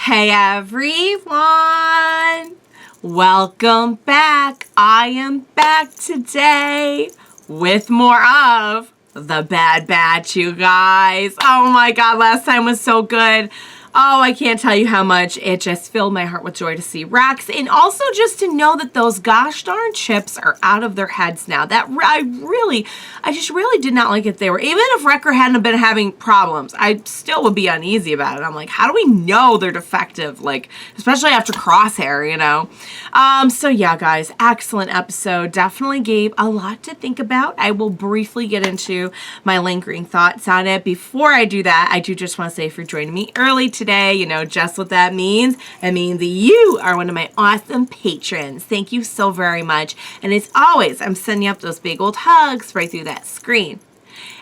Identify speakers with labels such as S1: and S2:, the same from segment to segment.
S1: Hey everyone, welcome back. I am back today with more of The Bad Batch, you guys. Oh my god, last time was so good. Oh, I can't tell you how much it just filled my heart with joy to see Rex, and also just to know that those gosh darn chips are out of their heads now. I just really did not like it. They were, even if Wrecker hadn't been having problems, I still would be uneasy about it. I'm like, how do we know they're defective? Like, especially after Crosshair, you know? So yeah, guys, excellent episode. Definitely gave a lot to think about. I will briefly get into my lingering thoughts on it. Before I do that, I do just want to say, if you're joining me early today, you know just what that means. It means that you are one of my awesome patrons. Thank you so very much. And as always, I'm sending up those big old hugs right through that screen.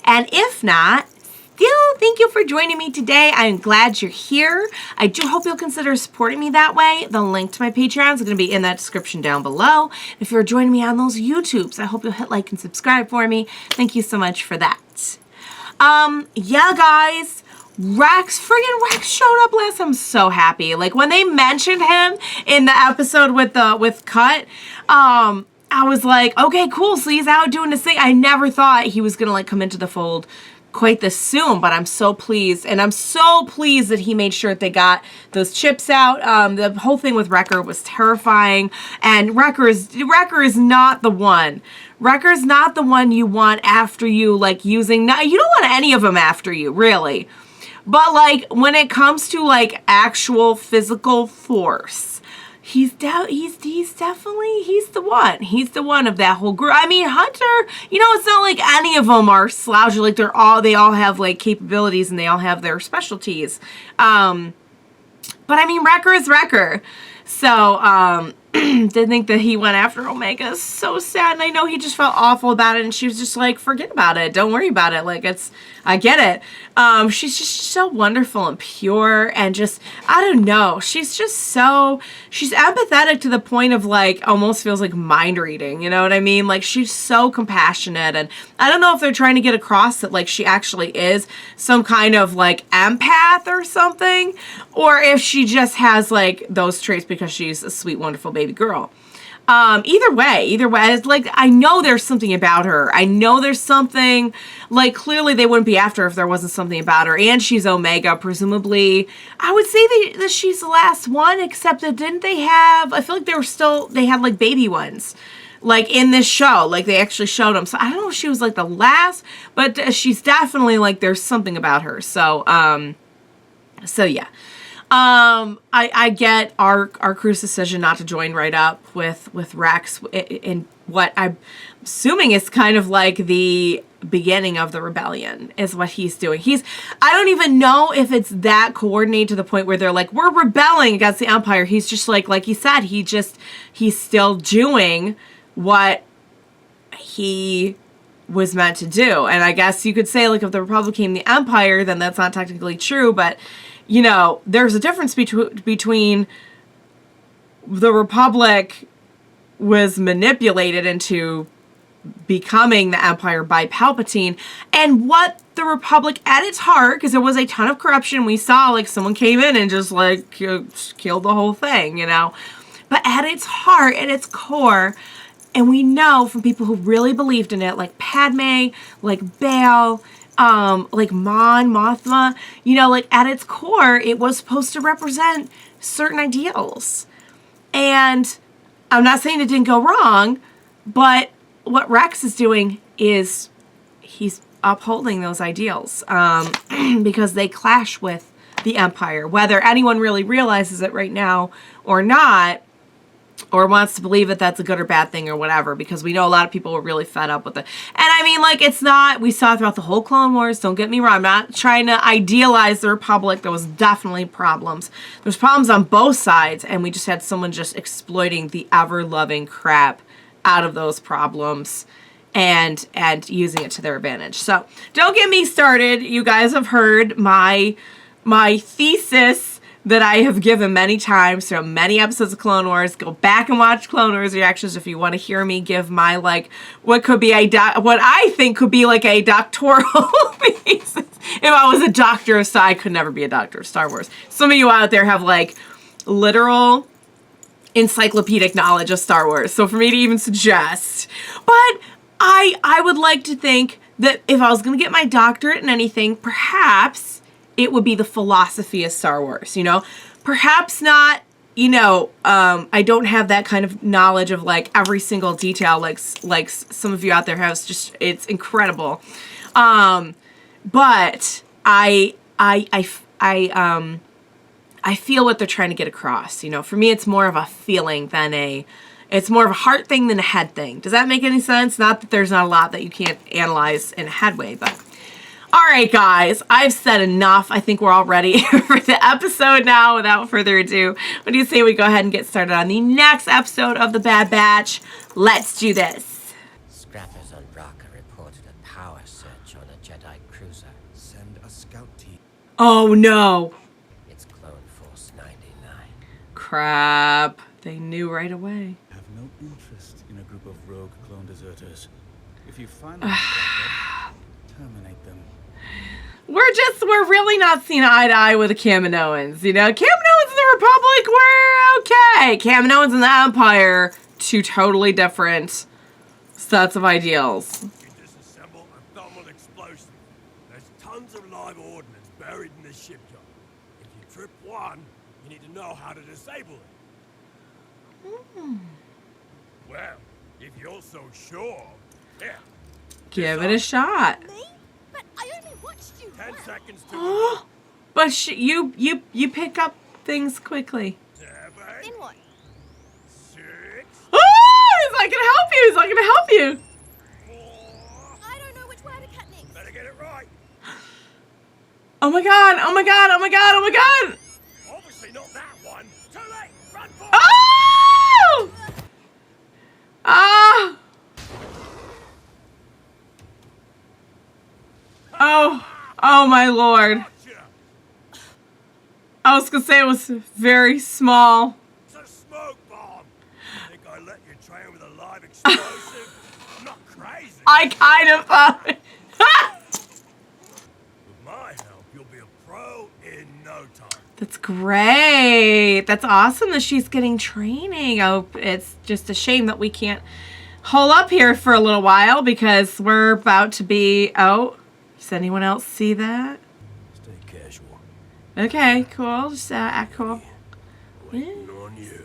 S1: And if not, still thank you for joining me today. I'm glad you're here. I do hope you'll consider supporting me that way. The link to my Patreon is going to be in that description down below. If you're joining me on those YouTubes, I hope you'll hit like and subscribe for me. Thank you so much for that. Yeah, guys. Rex showed up last time. I'm so happy. Like, when they mentioned him in the episode with Cut, I was like, okay, cool. So he's out doing this thing. I never thought he was gonna like come into the fold quite this soon, but I'm so pleased. And I'm so pleased that he made sure that they got those chips out. The whole thing with Wrecker was terrifying, and Wrecker is not the one. Wrecker's not the one you want after you, like, using, you don't want any of them after you, really. But, like, when it comes to, like, actual physical force, he's definitely the one. He's the one of that whole group. I mean, Hunter, you know, it's not like any of them are slouchy. Like, they all have, like, capabilities and they all have their specialties. But, I mean, Wrecker is Wrecker. So, to think that he went after Omega is so sad, and I know he just felt awful about it, and she was just like, forget about it, don't worry about it, like, I get it. She's just so wonderful and pure, and just, I don't know, she's empathetic to the point of, like, almost feels like mind reading, you know what I mean? Like, she's so compassionate, and I don't know if they're trying to get across that, like, she actually is some kind of, like, empath or something, or if she just has, like, those traits because she's a sweet, wonderful baby girl. Either way, it's like, I know there's something about her. I know there's something, like, clearly they wouldn't be after her if there wasn't something about her, and she's Omega, presumably. I would say that she's the last one, except that didn't they have, I feel like they had, like, baby ones, like, in this show, like, they actually showed them, so I don't know if she was, like, the last, but she's definitely, like, there's something about her, so yeah. I get our crew's decision not to join right up with Rex in what I'm assuming is kind of like the beginning of the rebellion is what he's doing. I don't even know if it's that coordinated to the point where they're like, we're rebelling against the Empire. He's just like he said, he's still doing what he was meant to do. And I guess you could say, like, if the Republic became the Empire, then that's not technically true, but you know, there's a difference between the Republic was manipulated into becoming the Empire by Palpatine and what the Republic at its heart, because there was a ton of corruption. We saw, like, someone came in and just, like, killed the whole thing, you know. But at its heart, at its core, and we know from people who really believed in it, like Padme, like Bail, like Mothma, you know, like, at its core, it was supposed to represent certain ideals. And I'm not saying it didn't go wrong, but what Rex is doing is he's upholding those ideals, because they clash with the Empire, whether anyone really realizes it right now or not, or wants to believe that that's a good or bad thing or whatever, because we know a lot of people were really fed up with it. And I mean, like, it's not, we saw throughout the whole Clone Wars, don't get me wrong, I'm not trying to idealize the Republic. There was definitely problems. There's problems on both sides, and we just had someone just exploiting the ever-loving crap out of those problems and using it to their advantage. So, don't get me started. You guys have heard my thesis that I have given many times from many episodes of Clone Wars. Go back and watch Clone Wars reactions if you want to hear me give my, like, what I think could be like a doctoral thesis. If I was a doctor of Star, I could never be a doctor of Star Wars. Some of you out there have, like, literal encyclopedic knowledge of Star Wars. So for me to even suggest, but I would like to think that if I was going to get my doctorate in anything, perhaps it would be the philosophy of Star Wars, you know? Perhaps not, you know, I don't have that kind of knowledge of, like, every single detail like some of you out there have. It's just, it's incredible. But I feel what they're trying to get across, you know? For me, it's more of a feeling than it's more of a heart thing than a head thing. Does that make any sense? Not that there's not a lot that you can't analyze in a head way, but... All right, guys, I've said enough. I think we're all ready for the episode now. Without further ado, what do you say we go ahead and get started on the next episode of The Bad Batch? Let's do this.
S2: Scrappers on Raqqa reported a power surge on a Jedi cruiser.
S3: Send a scout team.
S1: Oh, no.
S2: It's Clone Force 99.
S1: Crap. They knew right away.
S3: Have no interest in a group of rogue clone deserters. If you find them, terminate them.
S1: We're really not seeing eye to eye with the Kaminoans, you know? Kaminoans in the Republic, we're okay. Kaminoans in the Empire, two totally different sets of ideals.
S4: You disassemble a thermal explosion. There's tons of live ordnance buried in the shipyard. If you trip one, you need to know how to disable it. Well, if you're so sure, yeah.
S1: Give it a shot.
S5: Me? But I only watched you
S4: 10
S5: once.
S4: seconds to
S1: But you pick up things quickly.
S4: 7,
S5: Then what?
S4: 6,
S1: Oh, he's not gonna help you. He's not gonna help you.
S4: 4.
S5: I don't know which way to cut next.
S4: Better get it right.
S1: Oh my god. Oh my god. Oh my god. Oh my god.
S4: Obviously not that one. Too late. Run for it.
S1: Oh! Ah! Oh my lord.
S4: Gotcha.
S1: I was gonna say it was very small.
S4: It's a smoke bomb. Think I let you train with a live explosive? I'm not crazy.
S1: I kind of thought.
S4: With my help, you'll be a pro in no time.
S1: That's great. That's awesome that she's getting training. Oh, it's just a shame that we can't hole up here for a little while because we're about to be out. Does anyone else see that?
S4: Stay casual.
S1: Okay, cool. Just act cool.
S4: Waiting on you.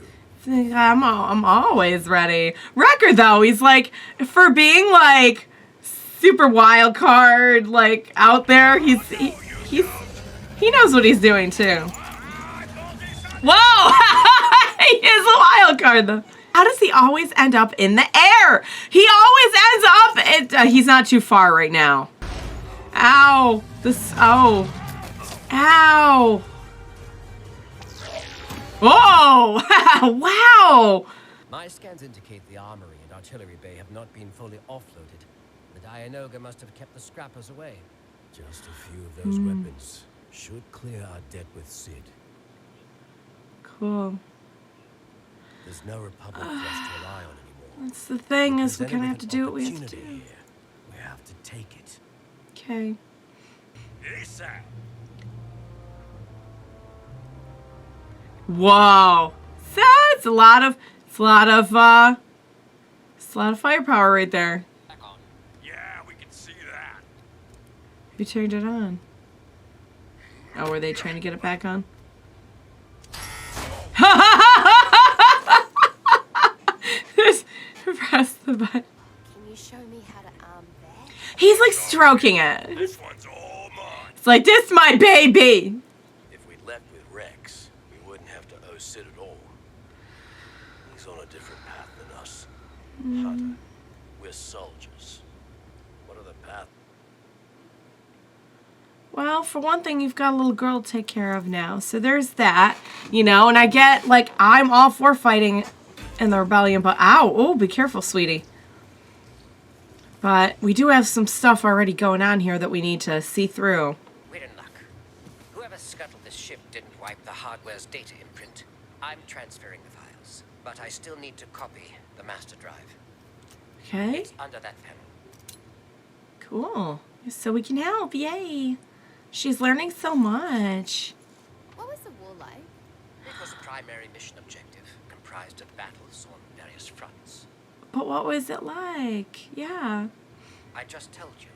S1: I'm always ready. Wrecker though, he's like, for being like super wild card, like out there, he knows what he's doing too. Whoa! He is a wild card though. How does he always end up in the air? He always ends up. He's not too far right now. Ow! Ow! Whoa! Wow!
S2: My scans indicate the armory and artillery bay have not been fully offloaded. The Dianoga must have kept the scrappers away.
S4: Just a few of those weapons should clear our debt with Sid.
S1: Cool.
S4: There's no Republic for us to rely on anymore.
S1: That's the thing, is we
S4: Presented
S1: kind of have
S4: with
S1: to
S4: an
S1: do what we have to
S4: opportunity
S1: do.
S4: here. We have to take it.
S1: Okay.
S4: ASAP.
S1: Whoa. So it's a lot of firepower right there.
S4: Yeah, we can see that.
S1: Who turned it on? Oh, were they trying to get it back on? Just press the button.
S5: Can you show me how to arm that?
S1: He's like stroking it.
S4: This one's all mine.
S1: It's like, this is my baby.
S4: If we'd left with Rex, we wouldn't have to owe Sid at all. He's on a different path than us. Hunter, we're soldiers. What are the path?
S1: Well, for one thing, you've got a little girl to take care of now. So there's that, you know, and I get, like, I'm all for fighting in the rebellion, but ow, oh, be careful, sweetie. But we do have some stuff already going on here that we need to see through.
S2: We're in luck. Whoever scuttled this ship didn't wipe the hardware's data imprint. I'm transferring the files, but I still need to copy the master drive.
S1: Okay.
S2: It's under that panel.
S1: Cool. So we can help. Yay. She's learning so much.
S5: What was the war like?
S2: It was a primary mission objective, comprised of battles on various fronts.
S1: But what was it like? Yeah.
S2: I just told you.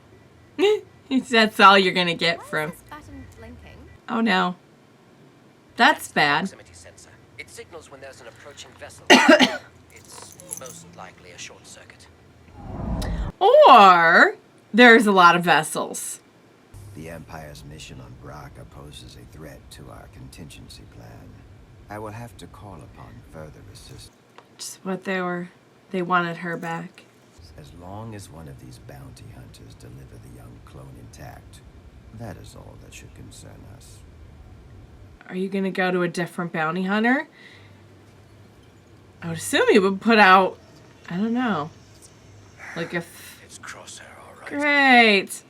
S1: That's all you're going to get
S5: Why
S1: from...
S5: is this button blinking?
S1: Oh, no. That's
S2: the
S1: bad.
S2: proximity sensor. It signals when there's an approaching vessel. It's most likely a short circuit.
S1: Or there's a lot of vessels.
S6: The Empire's mission on Bracca poses a threat to our contingency plan. I will have to call upon further assistance.
S1: Just what they wanted her back.
S6: As long as one of these bounty hunters deliver the young clone intact, that is all that should concern us.
S1: Are you going to go to a different bounty hunter? I would assume he would put out, I don't know. Like if...
S2: It's Crosshair, all right.
S1: Great.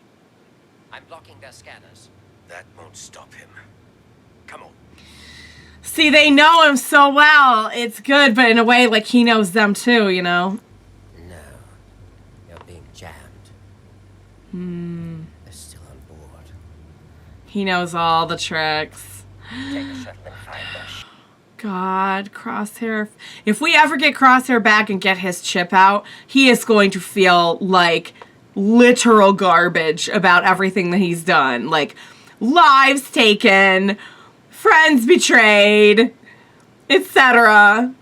S2: I'm blocking their scanners.
S4: That won't stop him. Come on.
S1: See, they know him so well. It's good, but in a way, like, he knows them too, you know?
S2: No. You're being jammed. They're still on board.
S1: He knows all the tricks.
S2: Take a shuttle and find us.
S1: God, Crosshair. If we ever get Crosshair back and get his chip out, he is going to feel like literal garbage about everything that he's done. Like, lives taken, friends betrayed, etc.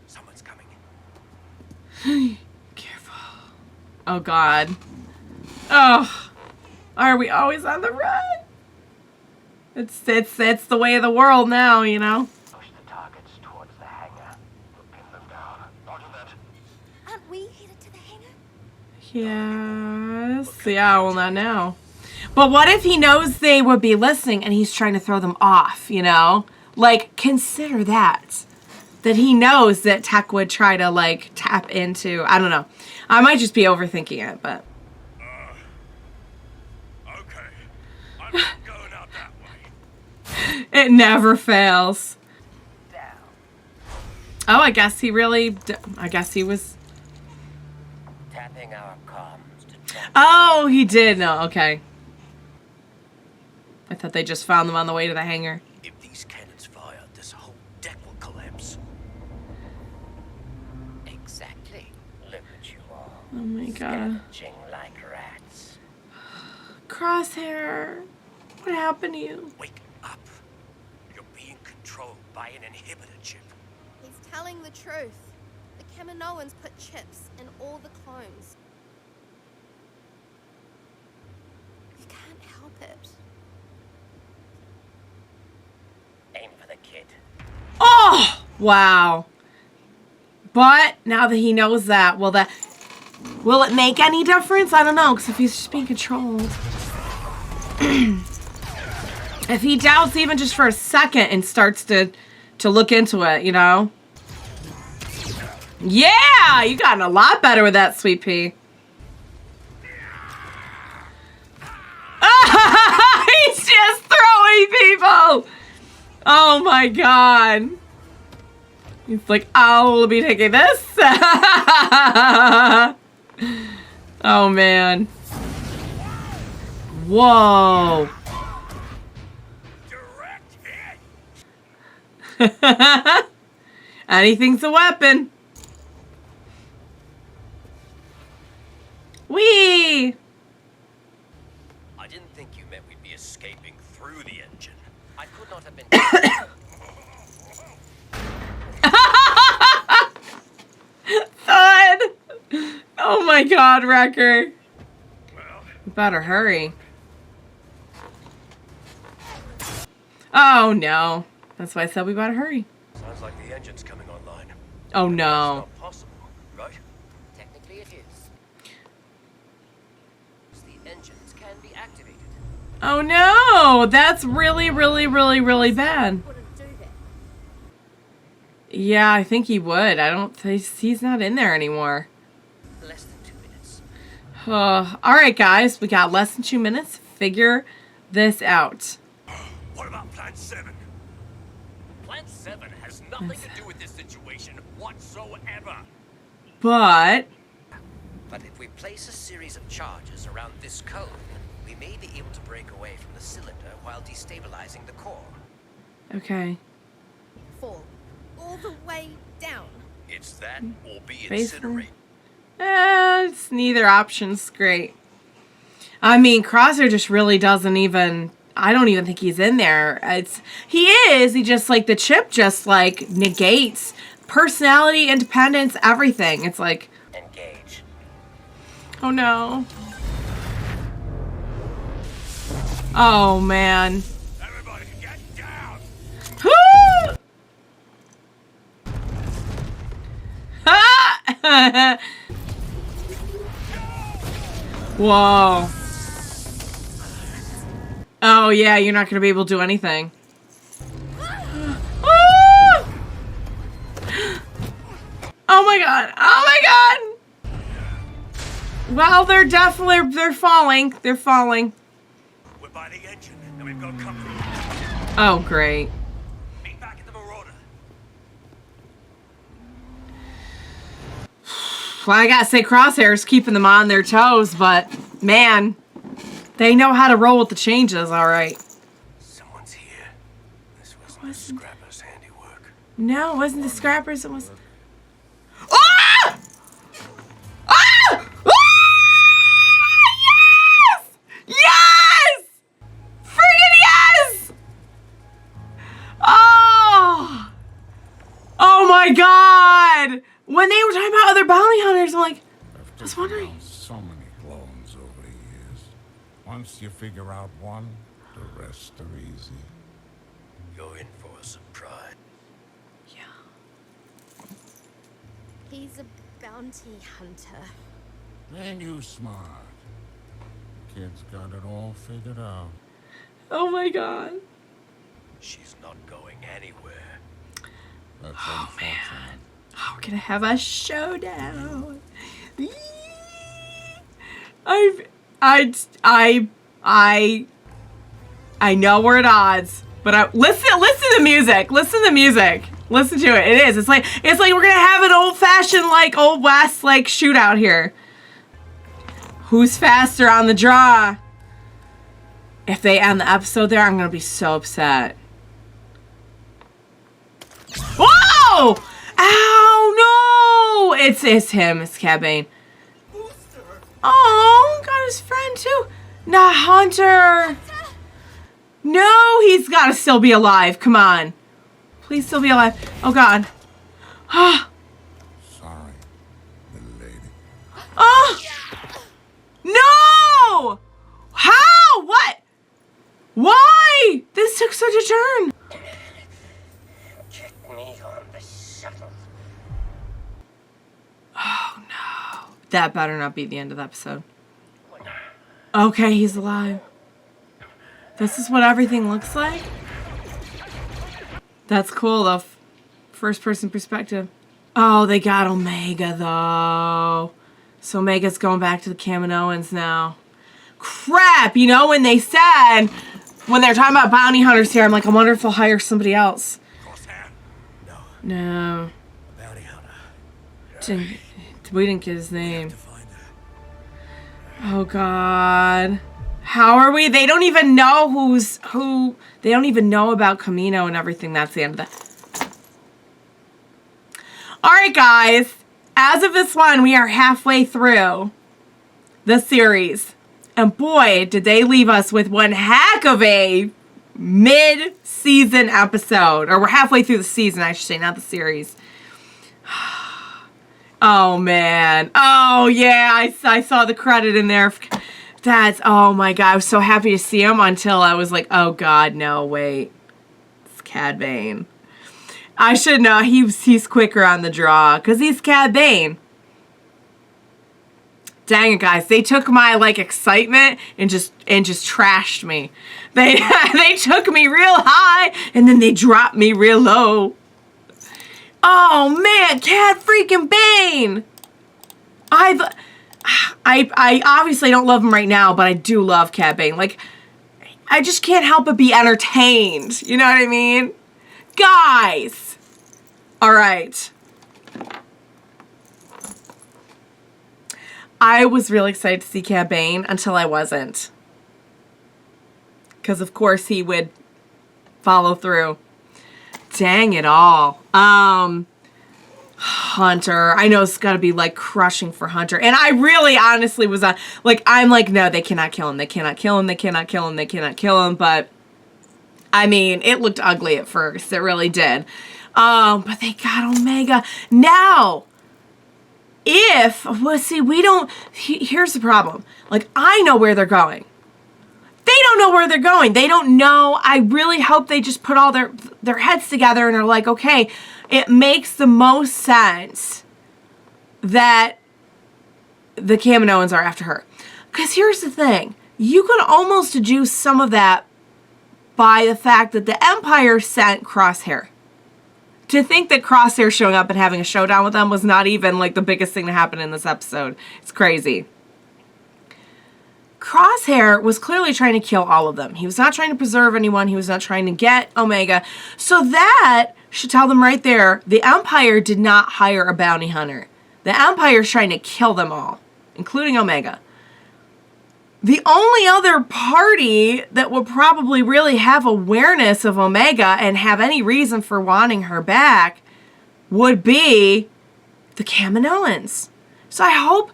S2: Someone's coming.
S1: Careful. Oh, God. Oh, are we always on the run? It's the way of the world now, you know?
S2: Push the targets towards the hangar. We'll pin them down. Roger that.
S5: Aren't we headed to the hangar?
S1: Yes. Yeah, well, not now. But what if he knows they would be listening and he's trying to throw them off, you know? Like, consider that. That he knows that Tech would try to, like, tap into... I don't know. I might just be overthinking it, but...
S4: Okay. I'm not going out that way.
S1: It never fails.
S2: Down.
S1: Oh, I guess he really... I guess he was...
S2: Tapping our comms to jump.
S1: Oh, he did. No, okay. I thought they just found them on the way to the hangar.
S4: If these cannons fire, this whole deck will collapse.
S2: Exactly. Look at you all.
S1: Oh my god.
S2: Scavenging like rats.
S1: Crosshair. What happened to you?
S4: Wake up. You're being controlled by an inhibitor chip.
S5: He's telling the truth. The Kaminoans put chips in all the clones. You can't help it.
S2: Aim for the kid.
S1: Oh! Wow. But now that he knows that, will it make any difference? I don't know, because if he's just being controlled. If he doubts even just for a second and starts to look into it, you know? Yeah! You gotten a lot better with that, Sweet Pea. He's just throwing people! Oh my god. He's like, I'll be taking this. Oh man. Whoa.
S4: Direct hit.
S1: Anything's a weapon. Whee!
S4: I didn't think you meant we'd be escaping through the engine.
S2: I could not have been.
S1: Thud! Oh my god, Wrecker.
S4: Well,
S1: You better hurry. Oh no. That's why I said we better hurry.
S4: sounds like the engine's coming online.
S1: Oh
S4: It's
S1: no.
S4: not possible, right?
S2: Technically, it is. The engines can be activated.
S1: Oh no! That's really, really, really, really bad.
S5: Wouldn't do that.
S1: Yeah, I think he would. I don't think he's not in there anymore.
S2: Less than 2 minutes.
S1: Alright guys, we got less than 2 minutes. Figure this out.
S4: What about plan Plant 7 has nothing to do with this situation whatsoever.
S1: But
S2: But if we place a series of charges around this cone, we may be able to break away from the cylinder while destabilizing the core.
S1: okay.
S5: Fall. All the way down.
S4: It's that or be
S1: Basically.
S4: incinerated.
S1: It's neither option's great. I mean, Crosshair just really doesn't even. I don't even think he's in there. He is. He just like the chip just like negates personality, independence, everything. It's like,
S2: Engage.
S1: oh no. Oh man.
S4: Everybody get down!
S1: Ah! Whoa. Oh yeah, you're not gonna be able to do anything. Ah! Oh my god! Oh my god! Well, they're falling. They're falling.
S4: We're by the engine, and we've got company.
S1: Oh great.
S4: Meet back at the Marauder.
S1: Well, I gotta say, Crosshair's keeping them on their toes, but man, they know how to roll with the changes, all right.
S4: Someone's here. This wasn't the scrapper's handiwork.
S1: No, it wasn't the scrappers. It was. Ah! Ah! Ah! Yes! Yes! Friggin' yes! Oh! Oh my God! When they were talking about other bounty hunters, I'm like, I was wondering.
S7: So many clones over the years. Once you figure out one, the rest are easy.
S4: You're in for a surprise.
S1: Yeah.
S5: He's a bounty hunter.
S7: Ain't you smart? Kid's got it all figured out.
S1: Oh my God.
S4: She's not going anywhere.
S7: That's unfortunate.
S1: Oh, we're gonna have a showdown. I know we're at odds, but listen to the music. Listen to the music. Listen to it. It is. It's like we're gonna have an old-fashioned, like old west like shootout here. Who's faster on the draw? If they end the episode there, I'm gonna be so upset. Whoa! Ow, no! It's him. It's Cad Bane. Oh, got his friend too. Nah, Hunter. No, he's got to still be alive. Come on. Please still be alive. Oh, God.
S7: Sorry, little lady.
S1: Oh! No! How? What? Why? This took such a turn.
S2: Get me on the shuttle.
S1: Oh, no. That better not be the end of the episode. Okay, he's alive. This is what everything looks like? That's cool, though. First-person perspective. Oh, they got Omega, though. So Omega's going back to the Kaminoans now. Crap! You know, when they said... When they're talking about bounty hunters here, I'm like, I wonder if they'll hire somebody else.
S4: Crosshair? No.
S1: No.
S4: A bounty hunter.
S1: We didn't get his name.
S4: To find her.
S1: Oh, God. How are we? They don't even know who's who. They don't even know about Camino and everything. That's the end of that. All right, guys. As of this one, we are halfway through the series. And boy, did they leave us with one heck of a mid-season episode. Or we're halfway through the season, I should say, not the series. Oh, man. Oh, yeah. I saw the credit in there. Oh my God, I was so happy to see him until I was like, oh God, no, wait. It's Cad Bane. I should know, he's quicker on the draw, because he's Cad Bane. Dang it, guys, they took my, like, excitement and just trashed me. They took me real high, and then they dropped me real low. Oh man, Cad freaking Bane! I obviously don't love him right now, but I do love Cad Bane. Like, I just can't help but be entertained. You know what I mean? Guys! Alright. I was really excited to see Cad Bane until I wasn't. Because, of course, he would follow through. Dang it all. Hunter. I know it's got to be, like, crushing for Hunter. And I really, honestly was on, like, I'm like, no, they cannot kill him. They cannot kill him. They cannot kill him. They cannot kill him. But, I mean, it looked ugly at first. It really did. But they got Omega. Now, well, see, we don't, here's the problem. Like, I know where they're going. They don't know where they're going. They don't know. I really hope they just put all their heads together and are like, okay, it makes the most sense that the Kaminoans are after her. Because here's the thing. You could almost deduce some of that by the fact that the Empire sent Crosshair. To think that Crosshair showing up and having a showdown with them was not even like the biggest thing to happen in this episode. It's crazy. Crosshair was clearly trying to kill all of them. He was not trying to preserve anyone. He was not trying to get Omega. So that should tell them right there, the Empire did not hire a bounty hunter. The Empire is trying to kill them all, including Omega. The only other party that would probably really have awareness of Omega and have any reason for wanting her back would be the Kaminoans. So I hope,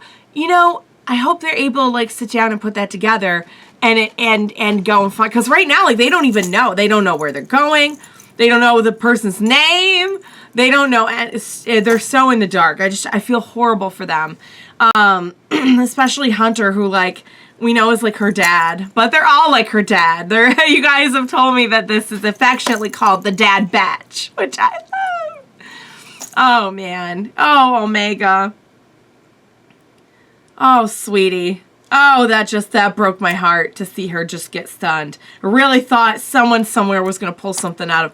S1: I hope they're able to like sit down and put that together and go and find, because right now, like, they don't even know. They don't know where they're going. They don't know the person's name. They don't know. They're so in the dark. I feel horrible for them. Especially Hunter, who, like, we know is like her dad, but they're all like her dad. You guys have told me that this is affectionately called the dad batch, which I love. Oh, man. Oh, Omega. Oh, sweetie. Oh, that broke my heart to see her just get stunned. I really thought someone somewhere was going to pull something out of.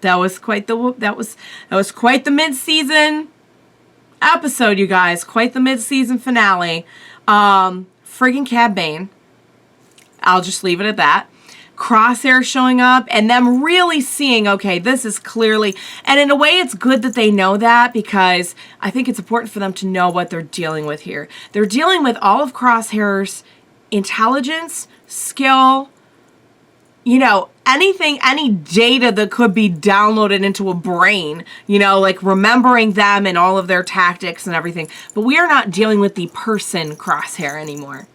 S1: That was quite the mid-season episode, you guys. Quite the mid-season finale. Friggin' Cad Bane. I'll just leave it at that. Crosshair showing up and them really seeing, okay, this is clearly, and in a way it's good that they know that, because I think it's important for them to know what they're dealing with here. They're dealing with all of Crosshair's intelligence, skill, anything, any data that could be downloaded into a brain, like remembering them and all of their tactics and everything. But we are not dealing with the person Crosshair anymore.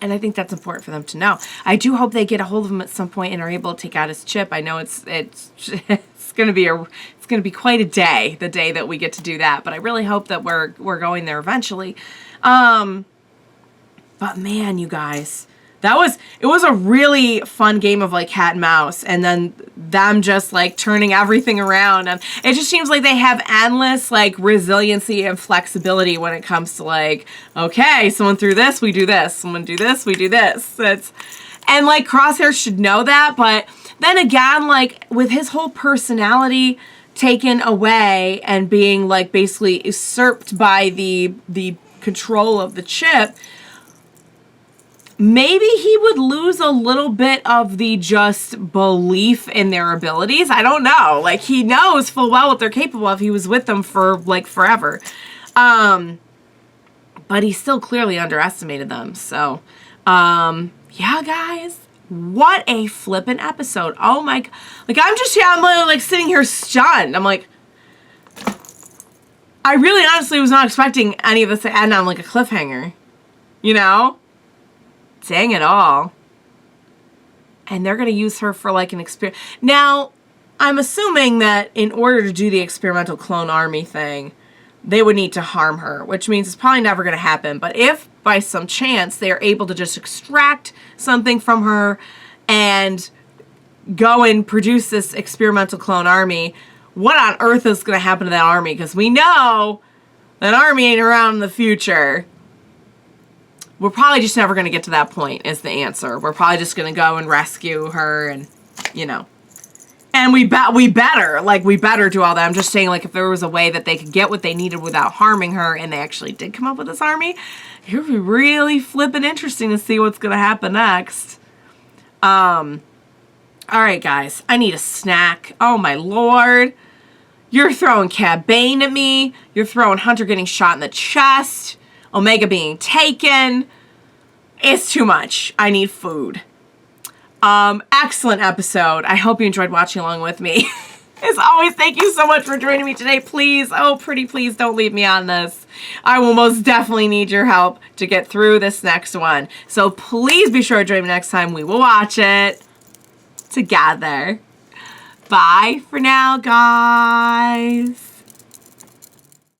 S1: And I think that's important for them to know. I do hope they get a hold of him at some point and are able to take out his chip. I know it's going to be quite a day, the day that we get to do that. But I really hope that we're going there eventually. But man, you guys, it was a really fun game of like cat and mouse, and then them just like turning everything around, and it just seems like they have endless like resiliency and flexibility when it comes to like, okay, someone threw this, we do this, someone do this, we do this. And like Crosshair should know that, but then again, like with his whole personality taken away and being like basically usurped by the control of the chip, maybe he would lose a little bit of the just belief in their abilities. I don't know. Like, he knows full well what they're capable of. He was with them for, like, forever. But he still clearly underestimated them. So, yeah, guys. What a flippin' episode. Oh, my... Like, I'm like, sitting here stunned. I'm like... I really honestly was not expecting any of this to end on, like, a cliffhanger. Dang it all. And they're going to use her for like an experiment. Now, I'm assuming that in order to do the experimental clone army thing, they would need to harm her, which means it's probably never going to happen. But if by some chance they are able to just extract something from her and go and produce this experimental clone army, what on earth is going to happen to that army? Because we know that army ain't around in the future. We're probably just never going to get to that point is the answer. We're probably just going to go and rescue her and, And we better do all that. I'm just saying, like, if there was a way that they could get what they needed without harming her and they actually did come up with this army, it would be really flippin' interesting to see what's going to happen next. All right, guys. I need a snack. Oh, my Lord. You're throwing Cad Bane at me. You're throwing Hunter getting shot in the chest. Omega being taken. It's too much. I need food. Excellent episode. I hope you enjoyed watching along with me. As always, thank you so much for joining me today. Please, oh, pretty please don't leave me on this. I will most definitely need your help to get through this next one. So please be sure to join me next time. We will watch it together. Bye for now, guys.